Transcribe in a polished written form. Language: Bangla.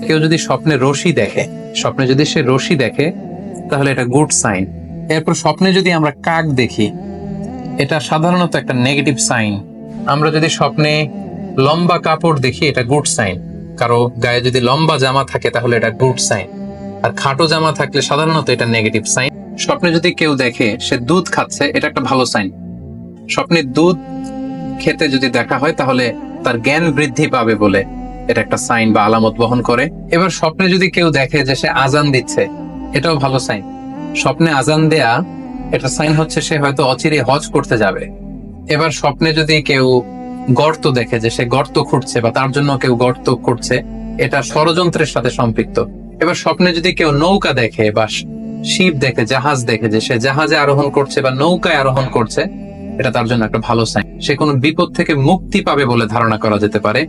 কেউ যদি স্বপ্নে রশি দেখে, স্বপ্নে যদি সে রশি দেখে তাহলে এটা গুড সাইন। এরপর স্বপ্নে যদি আমরা কাক দেখি, এটা সাধারণত একটা নেগেটিভ সাইন। আমরা যদি স্বপ্নে লম্বা কাপড় দেখি, এটা গুড সাইন। কারো গায়ে যদি লম্বা জামা থাকে তাহলে এটা গুড সাইন, আর খাটো জামা থাকলে সাধারণত এটা নেগেটিভ সাইন। স্বপ্নে যদি কেউ দেখে সে দুধ খাচ্ছে, এটা একটা ভালো সাইন। স্বপ্নে দুধ খেতে যদি দেখা হয় তাহলে তার জ্ঞান বৃদ্ধি পাবে বলে এটা একটা সাইন বা আলামত বহন করে। এবার স্বপ্নে যদি কেউ দেখে যে সে আজান দিচ্ছে, এটাও ভালো সাইন। স্বপ্নে আজান দেয়া এটা সাইন হচ্ছে সে হয়তো অচিরে হজ করতে যাবে। এবার স্বপ্নে যদি কেউ গর্ত দেখে যে সে গর্ত খুঁড়ছে বা তার জন্য কেউ গর্ত করছে, এটা ষড়যন্ত্রের সাথে সম্পৃক্ত। এবার স্বপ্নে যদি কেউ নৌকা দেখে বা শিপ দেখে, জাহাজ দেখে যে সে জাহাজে আরোহণ করছে বা নৌকায় আরোহণ করছে, এটা তার জন্য একটা ভালো সাইন। সে কোনো বিপদ থেকে মুক্তি পাবে বলে ধারণা করা যেতে পারে।